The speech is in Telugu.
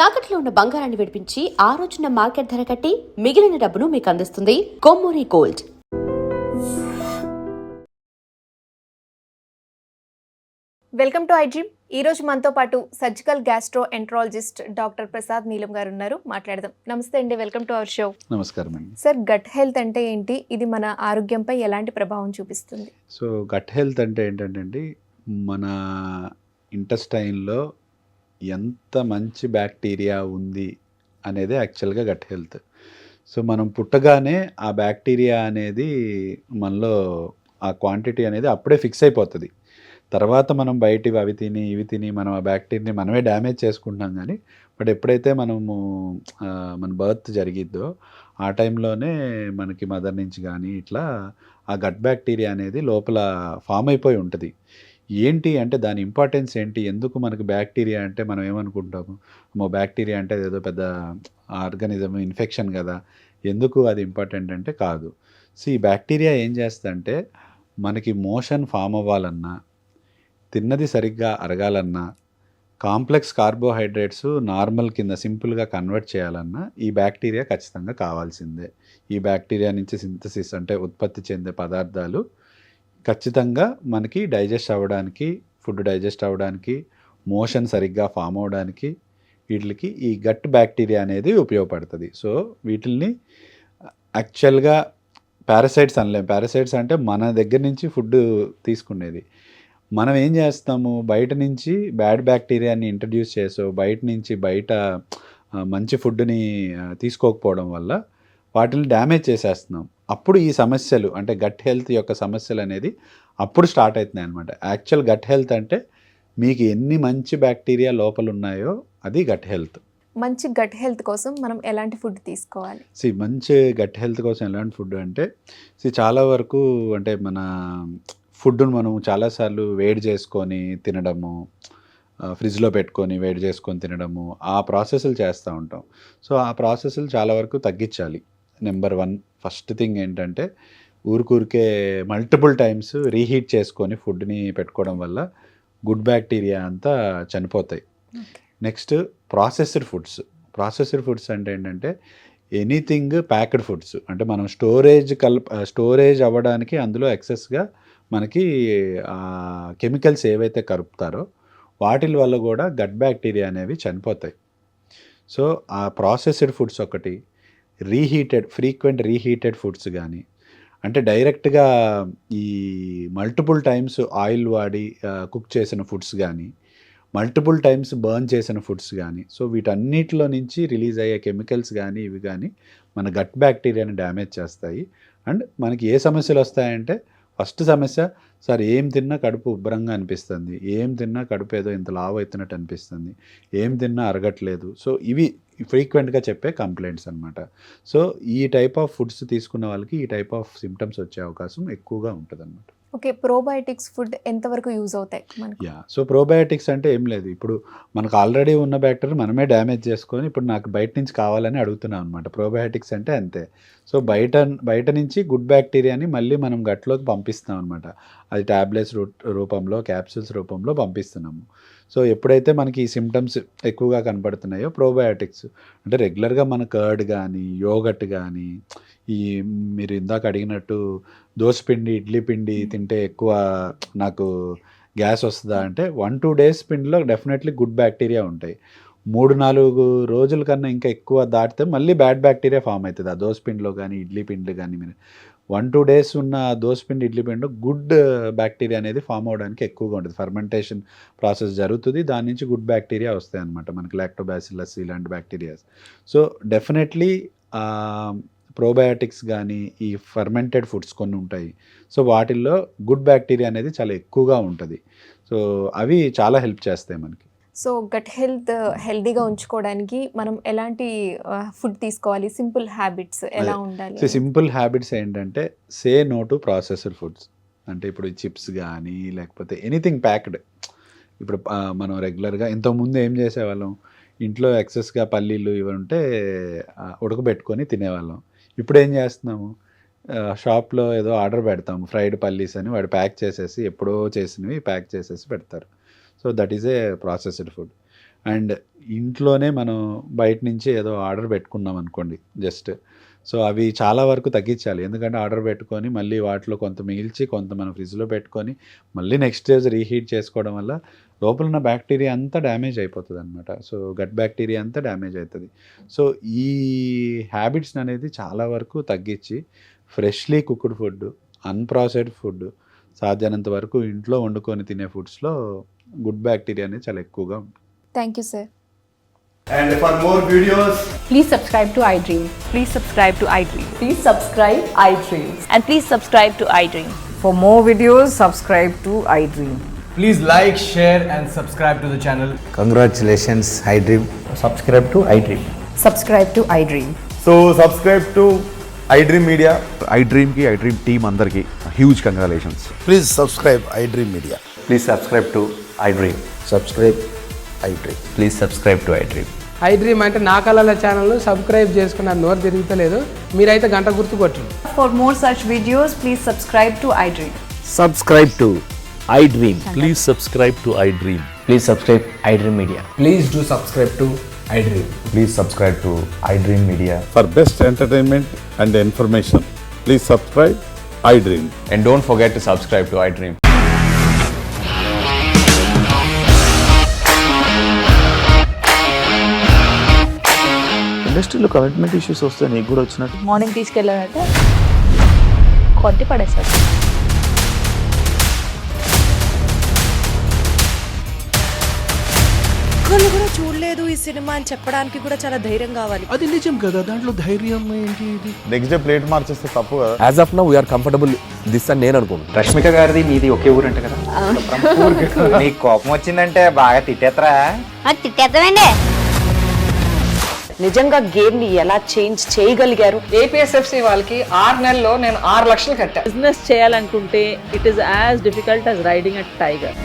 తాకట్లో ఉన్న బంగారాన్ని విడిపించి ఆ రోజున మార్కెట్ ధర కట్టి మిగిలిన డబ్బును మీకు అందిస్తుంది Kommuri gold. Welcome to iDream. ఈరోజు మనతో పాటు surgical gastro enterologist doctor Prasad నీలం గారు ఉన్నారు. మాట్లాడదాం. నమస్తే అండి, వెల్కమ్ టు అవర్ షో. నమస్కారం అండి. సార్, గట్ హెల్త్ అంటే ఏంటి? ఇది మన ఆరోగ్యంపై ఎలాంటి ప్రభావం చూపిస్తుంది? సో గట్ హెల్త్ అంటే ఏంటంటే అండి, మన ఇంటెస్టైన్లో ఎంత మంచి బ్యాక్టీరియా ఉంది అనేది యాక్చువల్గా గట్ హెల్త్. సో మనం పుట్టగానే ఆ బ్యాక్టీరియా అనేది మనలో ఆ క్వాంటిటీ అనేది అప్పుడే ఫిక్స్ అయిపోతుంది. తర్వాత మనం బయటివి అవి తిని ఇవి తిని మనం ఆ బ్యాక్టీరియాని మనమే డ్యామేజ్ చేసుకుంటున్నాం. కానీ బట్ ఎప్పుడైతే మనము మన బర్త్ జరిగిద్దో ఆ టైంలోనే మనకి మదర్ నుంచి కానీ ఇట్లా ఆ గట్ బ్యాక్టీరియా అనేది లోపల ఫామ్ అయిపోయి ఉంటుంది. ఏంటి అంటే దాని ఇంపార్టెన్స్ ఏంటి, ఎందుకు మనకు బ్యాక్టీరియా అంటే మనం ఏమనుకుంటాము, బ్యాక్టీరియా అంటే అదేదో పెద్ద ఆర్గానిజం ఇన్ఫెక్షన్ కదా, ఎందుకు అది ఇంపార్టెంట్ అంటే కాదు. సో ఈ బ్యాక్టీరియా ఏం చేస్తుందంటే మనకి మోషన్ ఫామ్ అవ్వాలన్నా, తిన్నది సరిగ్గా అరగాలన్నా, కాంప్లెక్స్ కార్బోహైడ్రేట్స్ నార్మల్ కింద సింపుల్గా కన్వర్ట్ చేయాలన్నా ఈ బ్యాక్టీరియా ఖచ్చితంగా కావాల్సిందే. ఈ బ్యాక్టీరియా నుంచి సింథసిస్ అంటే ఉత్పత్తి చెందే పదార్థాలు ఖచ్చితంగా మనకి డైజెస్ట్ అవ్వడానికి, ఫుడ్ డైజెస్ట్ అవ్వడానికి, మోషన్ సరిగ్గా ఫామ్ అవ్వడానికి వీటికి ఈ గట్ బ్యాక్టీరియా అనేది ఉపయోగపడుతుంది. సో వీటిల్ని యాక్చువల్గా పారాసైట్స్ అనలేం. పారాసైట్స్ అంటే మన దగ్గర నుంచి ఫుడ్ తీసుకునేది. మనం ఏం చేస్తాము, బయట నుంచి బ్యాడ్ బ్యాక్టీరియాని ఇంట్రడ్యూస్ చేసో బయట మంచి ఫుడ్ని తీసుకోకపోవడం వల్ల వాటిని డ్యామేజ్ చేసేస్తున్నాం. అప్పుడు ఈ సమస్యలు అంటే గట్ హెల్త్ యొక్క సమస్యలు అనేది అప్పుడు స్టార్ట్ అవుతున్నాయి అనమాట. యాక్చువల్ గట్ హెల్త్ అంటే మీకు ఎన్ని మంచి బ్యాక్టీరియా లోపల ఉన్నాయో అది గట్ హెల్త్. మంచి గట్ హెల్త్ కోసం మనం ఎలాంటి ఫుడ్ తీసుకోవాలి? మంచి గట్ హెల్త్ కోసం ఎలాంటి ఫుడ్ అంటే చాలా వరకు అంటే మన ఫుడ్ను మనం చాలాసార్లు వేడి చేసుకొని తినడము, ఫ్రిడ్జ్లో పెట్టుకొని వేడి చేసుకొని తినడము, ఆ ప్రాసెస్లు చేస్తూ ఉంటాం. సో ఆ ప్రాసెస్లు చాలా వరకు తగ్గించాలి. నెంబర్ 1 ఫస్ట్ థింగ్ ఏంటంటే ఊరికే మల్టిపుల్ టైమ్స్ రీహీట్ చేసుకొని ఫుడ్ని పెట్టుకోవడం వల్ల గుడ్ బ్యాక్టీరియా అంతా చనిపోతాయి. నెక్స్ట్ ప్రాసెస్డ్ ఫుడ్స్ అంటే ఏంటంటే ఎనీథింగ్ ప్యాక్డ్ ఫుడ్స్ అంటే మనం స్టోరేజ్ అవ్వడానికి అందులో ఎక్సెస్గా మనకి కెమికల్స్ ఏవైతే కలుపుతారో వాటి వల్ల కూడా గట్ బ్యాక్టీరియా అనేవి చనిపోతాయి. సో ఆ ప్రాసెస్డ్ ఫుడ్స్ ఒకటి, ఫ్రీక్వెంట్ రీహీటెడ్ ఫుడ్స్ కానీ అంటే డైరెక్ట్గా ఈ మల్టిపుల్ టైమ్స్ ఆయిల్ వాడి కుక్ చేసిన ఫుడ్స్ కానీ, మల్టిపుల్ టైమ్స్ బర్న్ చేసిన ఫుడ్స్ కానీ, సో వీటన్నిటిలో నుంచి రిలీజ్ అయ్యే కెమికల్స్ కానీ ఇవి కానీ మన గట్ బ్యాక్టీరియాని డ్యామేజ్ చేస్తాయి. అండ్ మనకి ఏ సమస్యలు వస్తాయంటే ఫస్ట్ సమస్య, సార్ ఏం తిన్నా కడుపు ఉబ్బరంగా అనిపిస్తుంది, ఏం తిన్నా కడుపు ఏదో ఇంత లావు అవుతున్నట్టు అనిపిస్తుంది, ఏం తిన్నా అరగట్లేదు. సో ఇవి ఫ్రీక్వెంట్గా చెప్పే కంప్లైంట్స్ అనమాట. సో ఈ టైప్ ఆఫ్ ఫుడ్స్ తీసుకున్న వాళ్ళకి ఈ టైప్ ఆఫ్ సిమ్టమ్స్ వచ్చే అవకాశం ఎక్కువగా ఉంటుంది అనమాట. ఓకే, ప్రోబయోటిక్స్ ఫుడ్ ఎంతవరకు యూజ్ అవుతాయి? సో ప్రోబయోటిక్స్ అంటే ఏం లేదు, ఇప్పుడు మనకు ఆల్రెడీ ఉన్న బ్యాక్టీరియా మనమే డ్యామేజ్ చేసుకొని ఇప్పుడు నాకు బయట నుంచి కావాలని అడుగుతున్నాం అనమాట. ప్రోబయోటిక్స్ అంటే అంతే. సో బయట నుంచి గుడ్ బ్యాక్టీరియాని మళ్ళీ మనం గట్లోకి పంపిస్తాం అనమాట. అది ట్యాబ్లెట్స్ రూపంలో, క్యాప్సూల్స్ రూపంలో పంపిస్తున్నాము. సో ఎప్పుడైతే మనకి ఈ సిమ్టమ్స్ ఎక్కువగా కనపడుతున్నాయో ప్రోబయోటిక్స్ అంటే రెగ్యులర్గా మన కర్డ్ కానీ, యోగట్ కానీ, ఈ మీరు ఇందాక అడిగినట్టు దోసపిండి, ఇడ్లీ పిండి తింటే ఎక్కువ నాకు గ్యాస్ వస్తుందా అంటే 1-2 days పిండిలో డెఫినెట్లీ గుడ్ బ్యాక్టీరియా ఉంటాయి. 3-4 రోజుల కన్నా ఇంకా ఎక్కువ దాటితే మళ్ళీ బ్యాడ్ బ్యాక్టీరియా ఫామ్ అవుతుంది ఆ దోసపిండిలో కానీ ఇడ్లీ పిండిలో కానీ. మీరు 1-2 days ఉన్న దోసపిండి, ఇడ్లీ పిండిలో గుడ్ బ్యాక్టీరియా అనేది ఫామ్ అవ్వడానికి ఎక్కువగా ఉంటుంది. ఫర్మెంటేషన్ ప్రాసెస్ జరుగుతుంది, దాని నుంచి గుడ్ బ్యాక్టీరియా వస్తాయి అనమాట మనకి, లాక్టోబాసిల్లస్ ఇలాంటి బ్యాక్టీరియాస్. సో డెఫినెట్లీ ప్రోబయాటిక్స్ కానీ ఈ ఫర్మెంటెడ్ ఫుడ్స్ కొన్ని ఉంటాయి. సో వాటిల్లో గుడ్ బ్యాక్టీరియా అనేది చాలా ఎక్కువగా ఉంటుంది. సో అవి చాలా హెల్ప్ చేస్తాయి మనకి. సో గట్ హెల్త్ హెల్దీగా ఉంచుకోవడానికి మనం ఎలాంటి ఫుడ్ తీసుకోవాలి? సింపుల్ హ్యాబిట్స్ ఎలా ఉండాలి? సింపుల్ హ్యాబిట్స్ ఏంటంటే say no to processed foods. అంటే ఇప్పుడు చిప్స్ కానీ లేకపోతే ఎనీథింగ్ ప్యాక్డ్. ఇప్పుడు మనం రెగ్యులర్గా ఇంతకుముందు ఏం చేసేవాళ్ళం, ఇంట్లో ఎక్సెస్గా పల్లీలు ఇవి ఉంటే ఉడకబెట్టుకొని తినేవాళ్ళం. ఇప్పుడు ఏం చేస్తున్నాము, షాప్లో ఏదో ఆర్డర్ పెడతాము, ఫ్రైడ్ పల్లీస్ అని, వాడు ప్యాక్ చేసేసి ఎప్పుడో చేసినవి ప్యాక్ చేసేసి పెడతారు. So that is a processed food. And ఇంట్లోనే మనం బయట నుంచి ఏదో ఆర్డర్ పెట్టుకున్నాం అనుకోండి జస్ట్, సో అవి చాలా వరకు తగ్గించాలి. ఎందుకంటే ఆర్డర్ పెట్టుకొని మళ్ళీ వాటిలో కొంత మిగిల్చి కొంత మనం ఫ్రిడ్జ్లో పెట్టుకొని మళ్ళీ నెక్స్ట్ డేస్ రీహీట్ చేసుకోవడం వల్ల లోపల ఉన్న బ్యాక్టీరియా అంతా డ్యామేజ్ అయిపోతుంది అనమాట. సో గట్ బ్యాక్టీరియా అంతా డ్యామేజ్ అవుతుంది. సో ఈ హ్యాబిట్స్ అనేది చాలా వరకు తగ్గించి freshly cooked food, unprocessed food, సాధ్యమైనంత వరకు ఇంట్లో వండుకొని తినే ఫుడ్స్లో గుడ్ బ్యాక్టీరియా అనేది చాలా ఎక్కువగా ఉంటుంది. Thank you sir. And for more videos, Please subscribe to iDream. Please subscribe to iDream. Please subscribe iDream. And please subscribe to iDream. For more videos, subscribe to iDream. please like, share, and subscribe to the channel. Congratulations, iDream. Subscribe to iDream. Subscribe to iDream. So, subscribe to iDream Media. iDream team andarki huge congratulations. Please subscribe iDream Media. Please subscribe to iDream. Subscribe iDream. Please subscribe to iDream. iDream అంటే నా కళల ఛానల్ సబ్స్క్రైబ్ చేసుకున్న నోరు తిరుగుతలేదు, మీరైతే గంట గుర్తు కొట్టండి. For more such videos, please subscribe to iDream. Subscribe to iDream. Please subscribe to iDream. Please subscribe iDream Media. Please do subscribe to iDream. Please subscribe to iDream Media. For best entertainment and information, please subscribe iDream. And don't forget to subscribe to iDream. ఇండస్ట్రీలో కమిట్మెంట్ ఇష్యూస్ వస్తే నీకు కూడా వచ్చినట్టు మార్నింగ్ తీసుకెళ్ళాడంటే కొట్టి పడేస్తాడు. ఒక్కళ్ళు కూడా చూడలేదు ఈ సినిమా అని చెప్పడానికి కూడా చాలా ధైర్యం కావాలి. అది నిజం కదా, దాంట్లో ధైర్యం ఏంటి? ఇది నెక్స్ట్ డే ప్లేట్ మార్చేస్తే తప్పు కదా. As of now we are comfortable this అని నేను అనుకుంటున్నాను. రష్మిక గారిది మీది ఒకే ఊరు అంటే కదా. నీకు కోపం వచ్చిందంటే బాగా తిట్టేత్తరా? తిట్టేద్దామండి. నిజంగా గేమ్ ని ఎలా చేంజ్ చేయగలిగారు? APSFC వాళ్ళకి 6 నెలల్లో నేను 6 లక్షలు కట్టా. బిజినెస్ చేయాలనుకుంటే it is as difficult as riding a tiger.